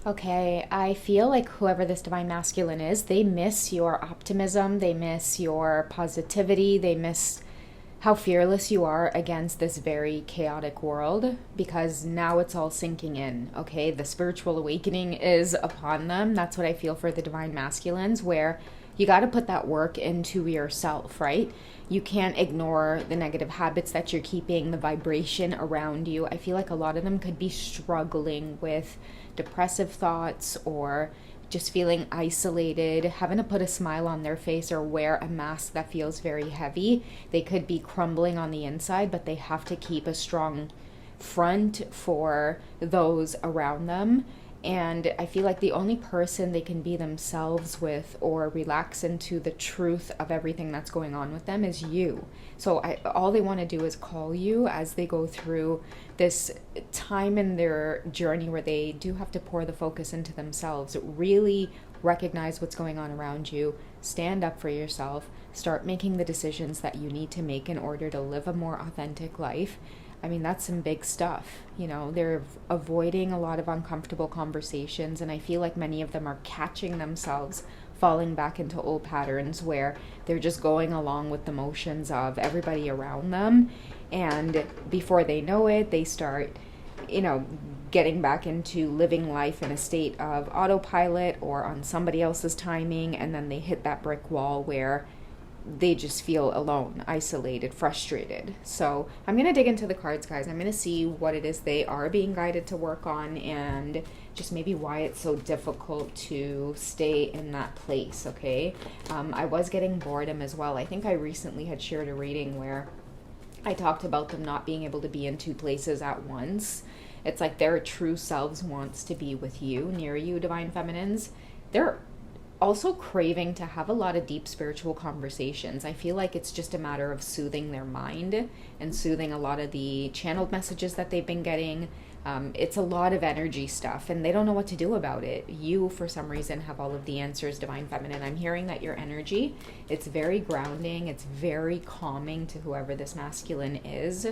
Okay, I feel like whoever this divine masculine is, they miss your optimism, they miss your positivity, they miss how fearless you are against this very chaotic world because now it's all sinking in. Okay, the spiritual awakening is upon them. That's what I feel for the divine masculines, where you got to put that work into yourself, right? You can't ignore the negative habits that you're keeping, the vibration around you. I feel like a lot of them could be struggling with depressive thoughts or just feeling isolated, having to put a smile on their face or wear a mask that feels very heavy. They could be crumbling on the inside, but they have to keep a strong front for those around them. And I feel like the only person they can be themselves with or relax into the truth of everything that's going on with them is you. So all they want to do is call you as they go through this time in their journey where they do have to pour the focus into themselves, really recognize what's going on around you, stand up for yourself, start making the decisions that you need to make in order to live a more authentic life. I mean, that's some big stuff. You know, they're avoiding a lot of uncomfortable conversations, and I feel like many of them are catching themselves falling back into old patterns where they're just going along with the motions of everybody around them. And before they know it, they start, you know, getting back into living life in a state of autopilot or on somebody else's timing, and then they hit that brick wall where they just feel alone, isolated, frustrated. So I'm going to dig into the cards, guys. I'm going to see what it is they are being guided to work on and just maybe why it's so difficult to stay in that place, okay? I was getting boredom as well. I think I recently had shared a reading where I talked about them not being able to be in two places at once. It's like their true selves wants to be with you, near you, divine feminines. They're also craving to have a lot of deep spiritual conversations. I feel like it's just a matter of soothing their mind and soothing a lot of the channeled messages that they've been getting. It's a lot of energy stuff and they don't know what to do about it. You, for some reason, have all of the answers, divine feminine. I'm hearing that your energy, it's very grounding, it's very calming to whoever this masculine is.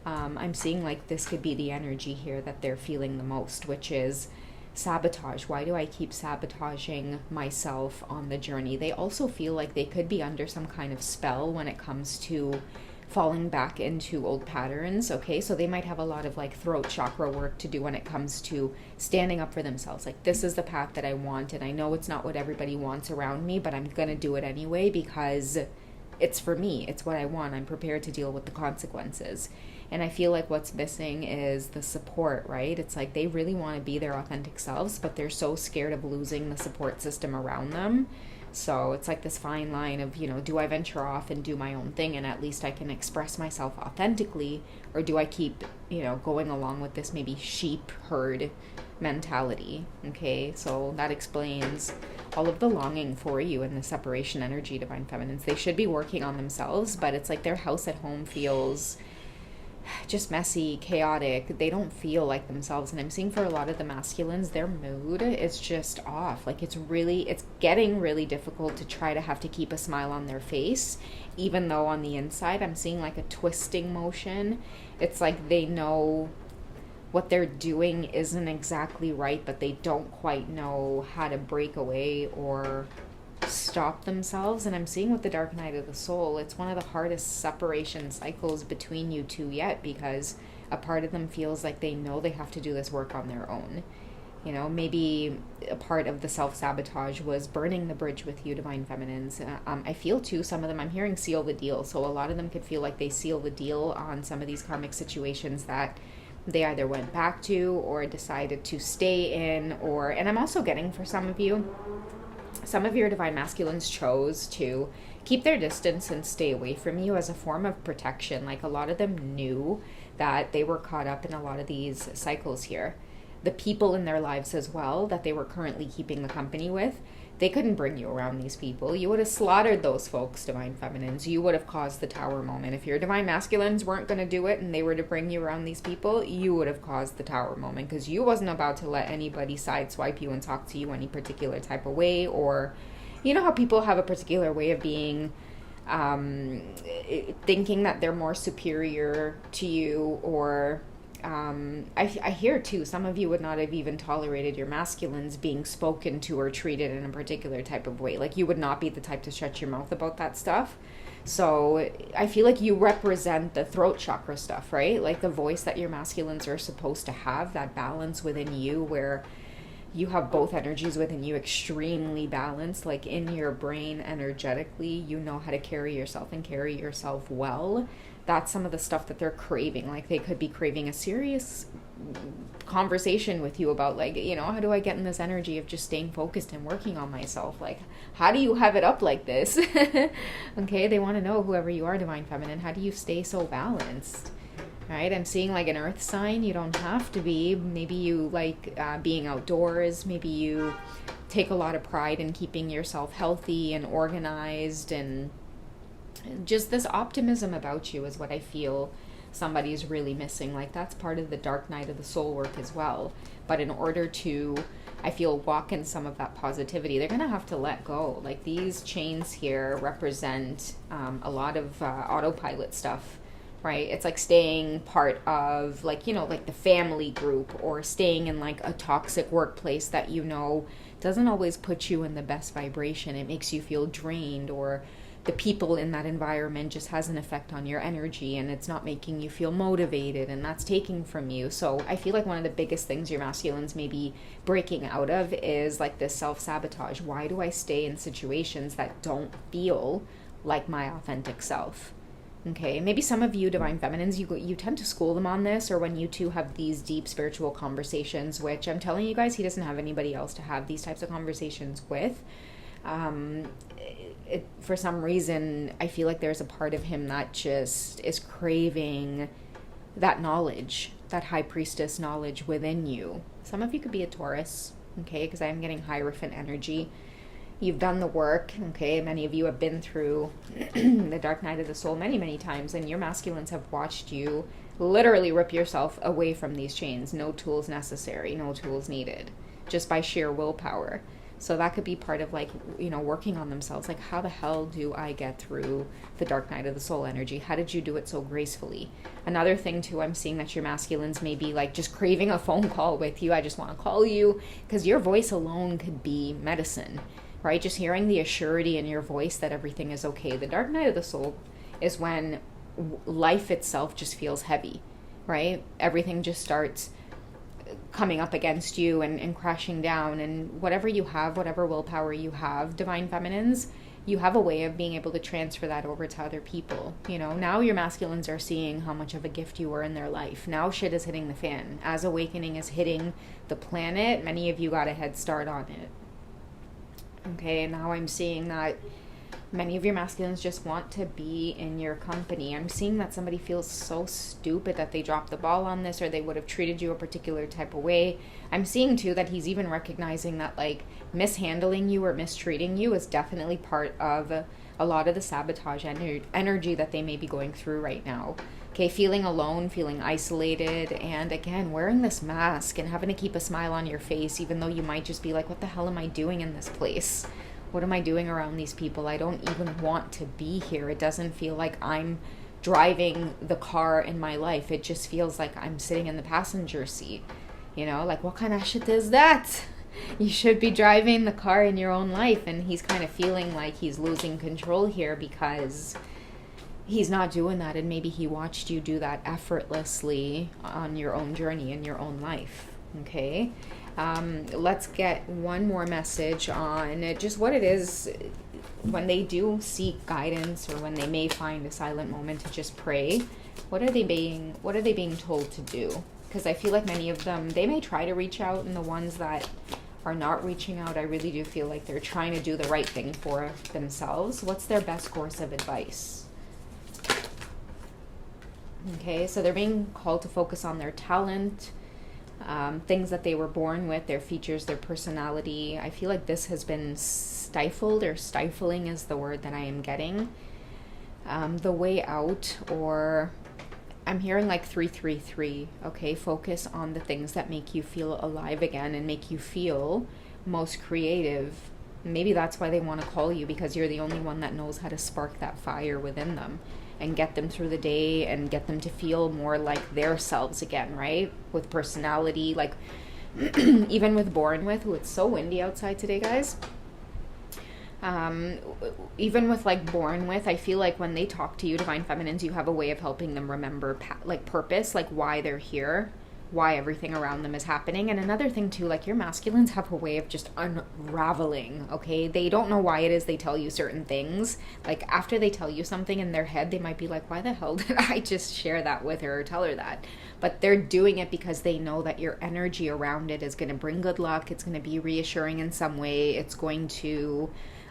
I'm seeing like this could be the energy here that they're feeling the most, which is sabotage. Why do I keep sabotaging myself on the journey? They also feel like they could be under some kind of spell when it comes to falling back into old patterns. Okay, so they might have a lot of like throat chakra work to do when it comes to standing up for themselves. Like, this is the path that I want, and I know it's not what everybody wants around me, but I'm gonna do it anyway because it's for me, it's what I want. I'm prepared to deal with the consequences. And I feel like what's missing is the support, right? It's like they really want to be their authentic selves, but they're so scared of losing the support system around them. So it's like this fine line of, you know, do I venture off and do my own thing and at least I can express myself authentically, or do I keep, you know, going along with this maybe sheep herd mentality? Okay, so that explains all of the longing for you and the separation energy, divine feminines. They should be working on themselves, but it's like their house at home feels just messy, chaotic. They don't feel like themselves. And I'm seeing for a lot of the masculines, their mood is just off. Like it's getting really difficult to try to have to keep a smile on their face, even though on the inside I'm seeing like a twisting motion. It's like they know what they're doing isn't exactly right, but they don't quite know how to break away or stop themselves. And I'm seeing with the dark night of the soul, it's one of the hardest separation cycles between you two yet, because a part of them feels like they know they have to do this work on their own. You know, maybe a part of the self-sabotage was burning the bridge with you, divine feminines. I feel too, some of them, I'm hearing seal the deal. So a lot of them could feel like they seal the deal on some of these karmic situations that they either went back to or decided to stay in, or, and I'm also getting for some of you, some of your divine masculines chose to keep their distance and stay away from you as a form of protection. Like a lot of them knew that they were caught up in a lot of these cycles here. The people in their lives as well that they were currently keeping the company with, they couldn't bring you around these people. You would have slaughtered those folks, divine feminines. You would have caused the tower moment. If your divine masculines weren't going to do it and they were to bring you around these people, you would have caused the tower moment, because you wasn't about to let anybody sideswipe you and talk to you any particular type of way. Or, you know how people have a particular way of being, thinking that they're more superior to you, or I hear too, some of you would not have even tolerated your masculines being spoken to or treated in a particular type of way. Like, you would not be the type to shut your mouth about that stuff. So I feel like you represent the throat chakra stuff, right? Like the voice that your masculines are supposed to have, that balance within you where you have both energies within you extremely balanced, like in your brain energetically, you know how to carry yourself and carry yourself well. That's some of the stuff that they're craving. Like, they could be craving a serious conversation with you about, like, you know, how do I get in this energy of just staying focused and working on myself? Like, how do you have it up like this? Okay, they want to know, whoever you are, Divine Feminine, how do you stay so balanced? Right, I'm seeing like an earth sign. You don't have to be. Maybe you like being outdoors. Maybe you take a lot of pride in keeping yourself healthy and organized, and just this optimism about you is what I feel somebody's really missing. Like, that's part of the dark night of the soul work as well. But in order to, I feel, walk in some of that positivity, they're going to have to let go. Like, these chains here represent a lot of autopilot stuff. Right? It's like staying part of, like, you know, like the family group, or staying in like a toxic workplace that, you know, doesn't always put you in the best vibration. It makes you feel drained, or the people in that environment just has an effect on your energy and it's not making you feel motivated, and that's taking from you. So I feel like one of the biggest things your masculines may be breaking out of is like this self-sabotage. Why do I stay in situations that don't feel like my authentic self? Okay, maybe some of you Divine Feminines, you tend to school them on this, or when you two have these deep spiritual conversations, which I'm telling you guys, he doesn't have anybody else to have these types of conversations with. For some reason, I feel like there's a part of him that just is craving that knowledge, that high priestess knowledge within you. Some of you could be a Taurus, okay, because I'm getting Hierophant energy. You've done the work, okay? Many of you have been through the dark night of the soul many, many times, and your masculines have watched you literally rip yourself away from these chains. No tools necessary, no tools needed, just by sheer willpower. So that could be part of, like, you know, working on themselves. Like, how the hell do I get through the dark night of the soul energy? How did you do it so gracefully? Another thing too, I'm seeing that your masculines may be like just craving a phone call with you. I just want to call you, because your voice alone could be medicine. Right? Just hearing the assurity in your voice that everything is okay. The dark night of the soul is when life itself just feels heavy, right? Everything just starts coming up against you and crashing down, and whatever you have, whatever willpower you have, Divine Feminines, you have a way of being able to transfer that over to other people. You know, now your masculines are seeing how much of a gift you were in their life. Now shit is hitting the fan. As awakening is hitting the planet, many of you got a head start on it. Okay, and now I'm seeing that many of your masculines just want to be in your company. I'm seeing that somebody feels so stupid that they dropped the ball on this, or they would have treated you a particular type of way. I'm seeing too that he's even recognizing that, like, mishandling you or mistreating you is definitely part of a lot of the sabotage energy that they may be going through right now. Okay, feeling alone, feeling isolated, and again, wearing this mask and having to keep a smile on your face, even though you might just be like, what the hell am I doing in this place? What am I doing around these people? I don't even want to be here. It doesn't feel like I'm driving the car in my life. It just feels like I'm sitting in the passenger seat. You know, like, what kind of shit is that? You should be driving the car in your own life. And he's kind of feeling like he's losing control here because he's not doing that, and maybe he watched you do that effortlessly on your own journey in your own life. Okay, let's get one more message on just what it is when they do seek guidance, or when they may find a silent moment to just pray. What are they being told to do? Because I feel like many of them, they may try to reach out, and the ones that are not reaching out, I really do feel like they're trying to do the right thing for themselves. What's their best course of advice? Okay, so they're being called to focus on their talent, things that they were born with, their features, their personality. I feel like this has been stifled, or stifling is the word that I am getting. The way out, or I'm hearing like 333. Okay, focus on the things that make you feel alive again and make you feel most creative. Maybe that's why they want to call you, because you're the only one that knows how to spark that fire within them. and get them through the day and get them to feel more like their selves again, right? With personality, like even with born with, ooh, it's so windy outside today, guys. um, Even with like born with, I feel like when they talk to you, divine feminines, you have a way of helping them remember like purpose, like why they're here, why everything around them is happening. And another thing too, like your masculines have a way of just unraveling, okay? They don't know why it is they tell you certain things. Like after they tell you something in their head, they might be like, why the hell did I just share that with her or tell her that? But they're doing it because they know that your energy around it is going to bring good luck. It's going to be reassuring in some way. It's going to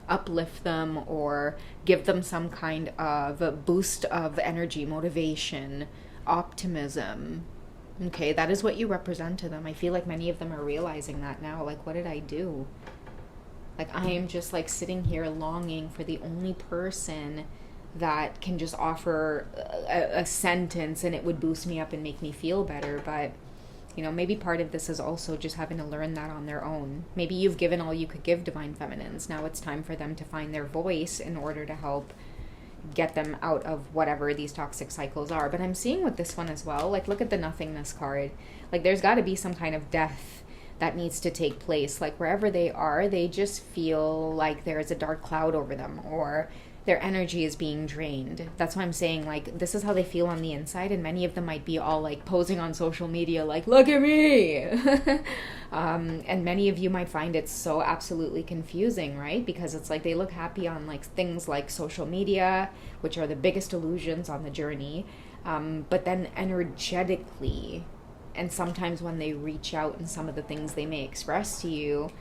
uplift them or give them some kind of a boost of energy, motivation, optimism. Okay, that is what you represent to them. I feel like many of them are realizing that now. Like, what did I do? Like, I am just like sitting here longing for the only person that can just offer a sentence and it would boost me up and make me feel better. But you know, maybe part of this is also just having to learn that on their own. Maybe you've given all you could give, divine feminines. Now it's time for them to find their voice in order to help get them out of whatever these toxic cycles are. But I'm seeing with this one as well, like look at the nothingness card. Like there's got to be some kind of death that needs to take place. Like wherever they are, they just feel like there's a dark cloud over them, or their energy is being drained. That's why I'm saying, like, this is how they feel on the inside, and many of them might be all like posing on social media like, look at me. And many of you might find it so absolutely confusing, right? Because it's like they look happy on like things like social media, which are the biggest illusions on the journey, but then energetically, and sometimes when they reach out and some of the things they may express to you,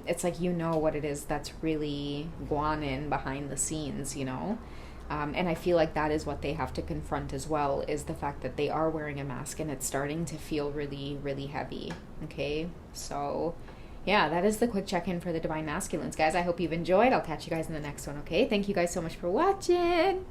it's like, you know what it is that's really gone in behind the scenes, you know? And I feel like that is what they have to confront as well, is the fact that they are wearing a mask and it's starting to feel really, really heavy, okay? So, yeah, that is the quick check-in for the Divine Masculines. Guys, I hope you've enjoyed. I'll catch you guys in the next one, okay? Thank you guys so much for watching.